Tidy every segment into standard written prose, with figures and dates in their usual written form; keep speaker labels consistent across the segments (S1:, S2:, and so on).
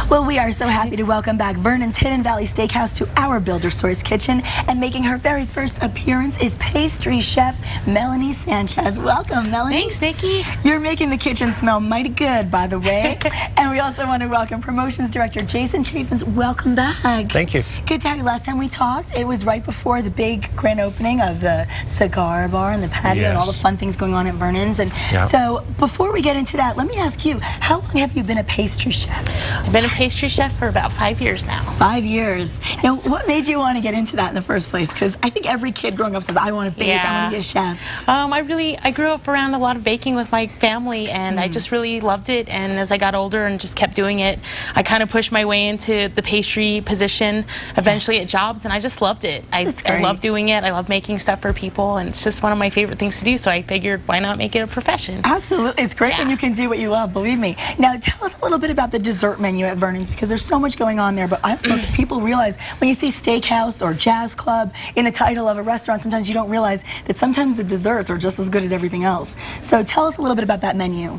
S1: Well, we are so happy to welcome back Vernon's Hidden Valley Steakhouse to our Builder Source kitchen, and making her very first appearance is pastry chef Melanie Sanchez. Welcome, Melanie.
S2: Thanks, Nikki.
S1: You're making the kitchen smell mighty good, by the way. And we also want to welcome Promotions Director Jason Chafins. Welcome back.
S3: Thank you.
S1: Good to have you. Last time we talked, it was right before the big grand opening of the cigar bar and the patio and all the fun things going on at Vernon's. And so before we get into that, let me ask you, how long have you been a pastry chef?
S2: I've been a pastry chef for about 5 years now.
S1: 5 years. Yes. Now, what made you want to get into that in the first place? Because I think every kid growing up says, I want to bake, I want to be a chef.
S2: I grew up around a lot of baking with my family, and I just really loved it. And as I got older and just kept doing it, I kind of pushed my way into the pastry position, eventually at Jobs, and I just loved it. I love doing it. I love making stuff for people, and it's just one of my favorite things to do, so I figured, why not make it a profession?
S1: Absolutely. It's great when you can do what you love, believe me. Now, tell us a little bit about the dessert menu at Vernon's, because there's so much going on there, but I don't know if people realize when you see steakhouse or jazz club in the title of a restaurant, sometimes you don't realize that sometimes the desserts are just as good as everything else. So tell us a little bit about that menu.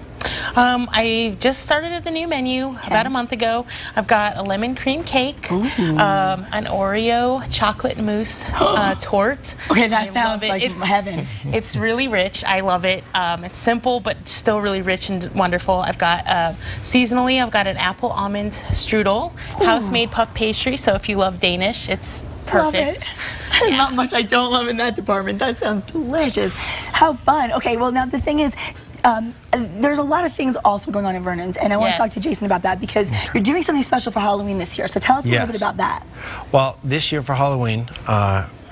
S2: I just started the new menu about a month ago. I've got a lemon cream cake, an Oreo chocolate mousse torte.
S1: Okay, that sounds like heaven.
S2: It's really rich. I love it. It's simple, but still really rich and wonderful. I've got, seasonally, I've got an apple almond strudel, house-made puff pastry, so if you love Danish, it's perfect.
S1: Love it. There's not much I don't love in that department. That sounds delicious. How fun. Okay, well, now the thing is, there's a lot of things also going on in Vernon's, and I want to talk to Jason about that, because you're doing something special for Halloween this year. So tell us a little bit about that.
S3: Well, this year for Halloween,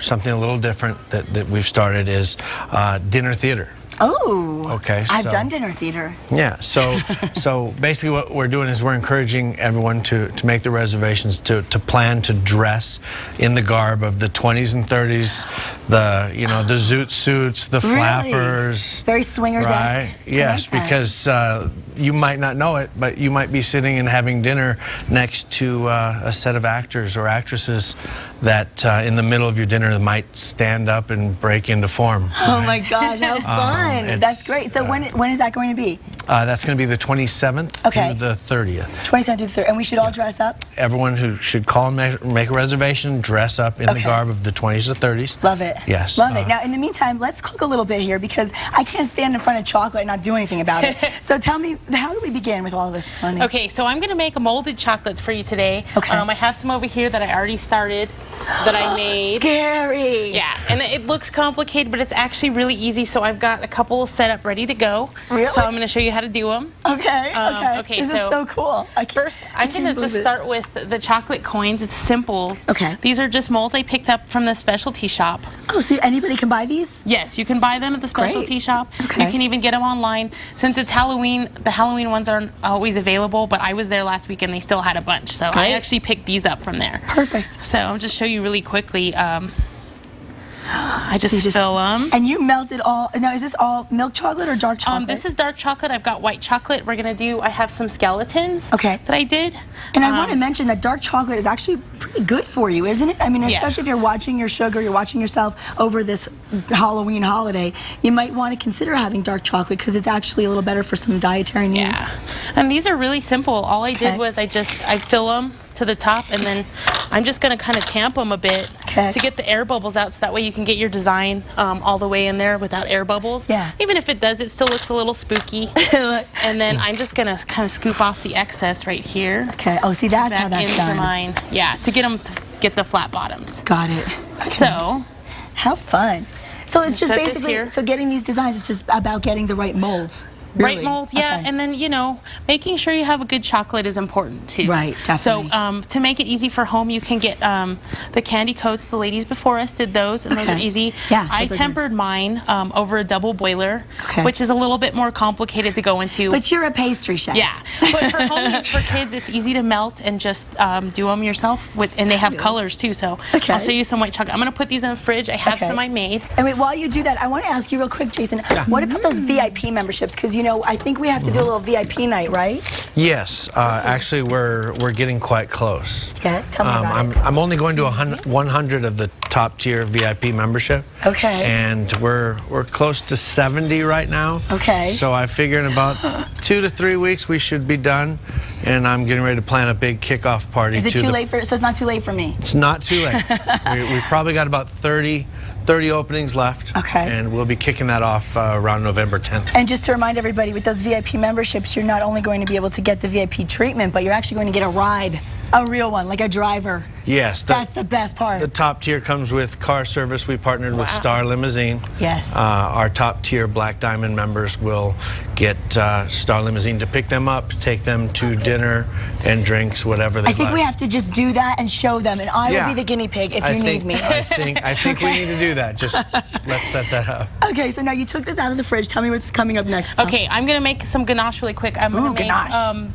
S3: something a little different that we've started is dinner theater.
S1: Oh,
S3: okay.
S1: I've done dinner theater.
S3: Yeah, so basically what we're doing is we're encouraging everyone to make the reservations, to plan to dress in the garb of the 20s and 30s, the zoot suits, the flappers.
S1: Very swingers-esque.
S3: Right? Yes, because you might not know it, but you might be sitting and having dinner next to a set of actors or actresses that in the middle of your dinner might stand up and break into form.
S1: Oh my gosh, how fun. That's great. So when is that going to be?
S3: That's going to be the 27th through the 30th.
S1: 27th through the 30th. And we should all dress up?
S3: Everyone who should call and make a reservation, dress up in the garb of the 20s to 30s.
S1: Love it.
S3: Yes.
S1: Love it. Now, in the meantime, let's cook a little bit here, because I can't stand in front of chocolate and not do anything about it. So tell me, how do we begin with all of this, Melanie?
S2: Okay, so I'm going to make a molded chocolates for you today.
S1: Okay.
S2: I have some over here that I already started, that I made.
S1: Scary.
S2: Yeah, and it looks complicated, but it's actually really easy. So I've got a couple set up ready to go.
S1: Really?
S2: So I'm going to show you how to do them.
S1: Okay.
S2: Okay.
S1: This is so cool.
S2: First, I'm going to just start with the chocolate coins. It's simple.
S1: Okay.
S2: These are just molds I picked up from the specialty shop.
S1: Oh, so anybody can buy these?
S2: Yes, you can buy them at the specialty shop.
S1: Okay.
S2: You can even get them online. Since it's Halloween, the Halloween ones aren't always available, but I was there last week and they still had a bunch. So I actually picked these up from there.
S1: Perfect.
S2: So I'll just show you really quickly. I just fill them.
S1: And you melted all. Now, is this all milk chocolate or dark chocolate?
S2: This is dark chocolate. I've got white chocolate. We're going to do, I have some skeletons that I did.
S1: And I want to mention that dark chocolate is actually pretty good for you, isn't it? I mean, especially if you're watching your sugar, you're watching yourself over this Halloween holiday, you might want to consider having dark chocolate, because it's actually a little better for some dietary needs.
S2: Yeah. And these are really simple. All I did was I fill them to the top, and then I'm just going to kind of tamp them a bit to get the air bubbles out, so that way you can get your design all the way in there without air bubbles.
S1: Yeah.
S2: Even if it does, it still looks a little spooky. And then I'm just going to kind of scoop off the excess right here.
S1: Okay. Oh, see, that's how that's done.
S2: Mine. Yeah, to get them to get the flat bottoms.
S1: Got it. Okay.
S2: So,
S1: how fun. So it's just
S2: basically,
S1: so getting these designs, it's just about getting the right molds. Really?
S2: Right molds, and then, making sure you have a good chocolate is important too.
S1: Right, definitely.
S2: So to make it easy for home, you can get the candy coats. The ladies before us did those, and those are easy.
S1: Yeah,
S2: I tempered mine over a double boiler, which is a little bit more complicated to go into.
S1: But you're a pastry chef.
S2: Yeah, but for home use for kids, it's easy to melt and just do them yourself. And they have colors too, so I'll show you some white chocolate. I'm going to put these in the fridge. I have some I made.
S1: And wait, while you do that, I want to ask you real quick, Jason, what about those VIP memberships? Because, I think we have to do a little VIP night, right?
S3: Yes, actually we're getting quite close.
S1: Yeah, tell me about it.
S3: I'm only going to 100 of the top tier VIP membership.
S1: Okay.
S3: And we're close to 70 right now.
S1: Okay.
S3: So I figure in about 2 to 3 weeks we should be done. and I'm getting ready to plan a big kickoff party.
S1: Is it too late for? So it's not too late for me.
S3: It's not too late. We've probably got about 30 openings left.
S1: Okay.
S3: And we'll be kicking that off around November 10th.
S1: And just to remind everybody, with those VIP memberships, you're not only going to be able to get the VIP treatment, but you're actually going to get a ride, a real one, like a driver.
S3: Yes.
S1: That's the best part.
S3: The top tier comes with car service. We partnered with Star Limousine.
S1: Yes.
S3: Our top tier Black Diamond members will get Star Limousine to pick them up, take them to dinner and drinks, whatever they like.
S1: I think we have to just do that and show them, and I will be the guinea pig if you need me.
S3: I think we need to do that. Just let's set that up.
S1: Okay, so now you took this out of the fridge. Tell me what's coming up next.
S2: Okay, I'm gonna make some ganache really quick. I'm gonna make
S1: ganache.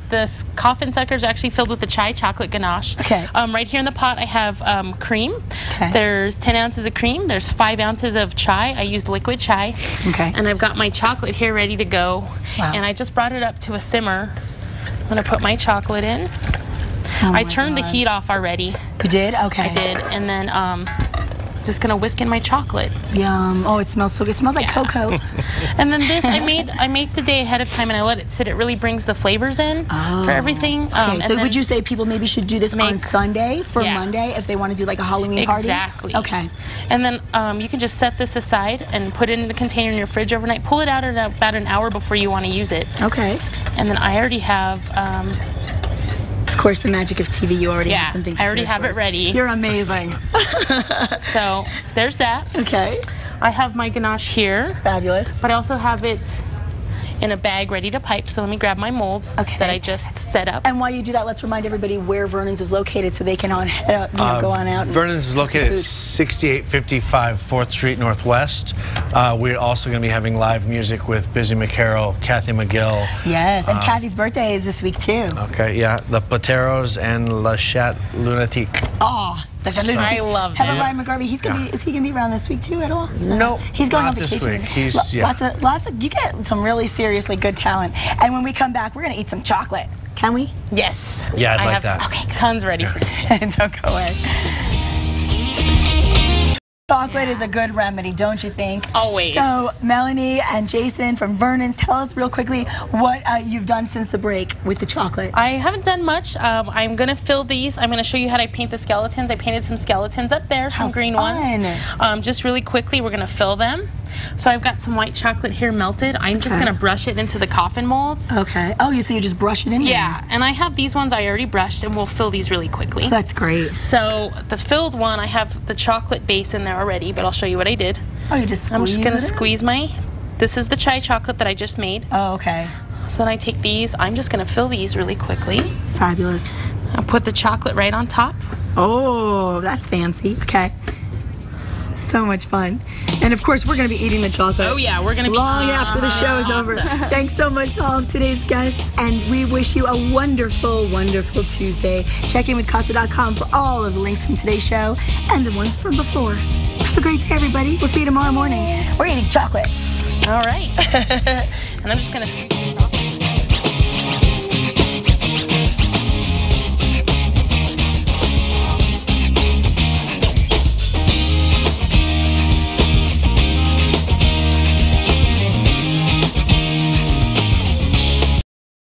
S2: this coffin sucker is actually filled with the chai chocolate ganache.
S1: Okay.
S2: Right here in the pot I have cream.
S1: Okay.
S2: There's 10 ounces of cream. There's 5 ounces of chai. I used liquid chai.
S1: Okay.
S2: And I've got my chocolate here ready to go.
S1: Wow.
S2: And I just brought it up to a simmer. I'm gonna put my chocolate in. I turned the heat off already.
S1: You did? Okay.
S2: I did, and then just gonna whisk in my chocolate.
S1: Yum. Oh, it smells so good. It smells like cocoa.
S2: And then this, I made the day ahead of time, and I let it sit. It really brings the flavors in for everything.
S1: Okay, so would you say people maybe should do this on Sunday for Monday if they want to do like a Halloween party?
S2: Exactly.
S1: Okay.
S2: And then you can just set this aside and put it in the container in your fridge overnight. Pull it out at about an hour before you want to use it.
S1: Okay.
S2: And then I already have...
S1: of course, the magic of TV, you already have something
S2: I already have it ready.
S1: You're amazing.
S2: So there's that.
S1: Okay.
S2: I have my ganache here.
S1: Fabulous.
S2: But I also have it in a bag ready to pipe, so let me grab my molds that I just set up.
S1: And while you do that, let's remind everybody where Vernon's is located so they can go on out.
S3: Vernon's is located at 6855 4th Street Northwest. We're also going to be having live music with Busy McCarroll, Kathy McGill.
S1: Yes, and Kathy's birthday is this week too.
S3: Okay, yeah, the Plateros and La Chat Lunatique.
S1: Oh,
S2: I love that.
S1: Ryan McGarvey, is he gonna be around this week too at all?
S3: No,
S1: he's going on
S3: not
S1: vacation.
S3: This week.
S1: Lots of you get some really seriously good talent. And when we come back, we're gonna eat some chocolate. Can we?
S2: Yes.
S3: Yeah, I'd like
S2: that.
S1: Okay,
S2: tons ready for you.
S1: Don't go away. Chocolate is a good remedy, don't you think?
S2: Always.
S1: So, Melanie and Jason from Vernon's, tell us real quickly what you've done since the break with the chocolate.
S2: I haven't done much. I'm going to fill these. I'm going to show you how to paint the skeletons. I painted some skeletons up there, some green ones. Just really quickly, we're going to fill them. So I've got some white chocolate here melted. I'm just going to brush it into the coffin molds.
S1: Okay. Oh, so you just brush it in?
S2: Yeah, and I have these ones I already brushed, and we'll fill these really quickly.
S1: That's great.
S2: So the filled one, I have the chocolate base in there already, but I'll show you what I did.
S1: Oh, you just squeeze
S2: I'm just going to squeeze this is the chai chocolate that I just made.
S1: Oh, okay.
S2: So then I take these, I'm just going to fill these really quickly.
S1: Fabulous.
S2: I'll put the chocolate right on top.
S1: Oh, that's fancy. Okay. So much fun. And of course, we're going to be eating the chocolate.
S2: Oh yeah, we're going to be
S1: long after the show is over. Thanks so much to all of today's guests, and we wish you a wonderful, wonderful Tuesday. Check in with Casa.com for all of the links from today's show and the ones from before. Have a great day, everybody. We'll see you tomorrow morning. We're eating chocolate.
S2: All right. And I'm just going to scoop this off.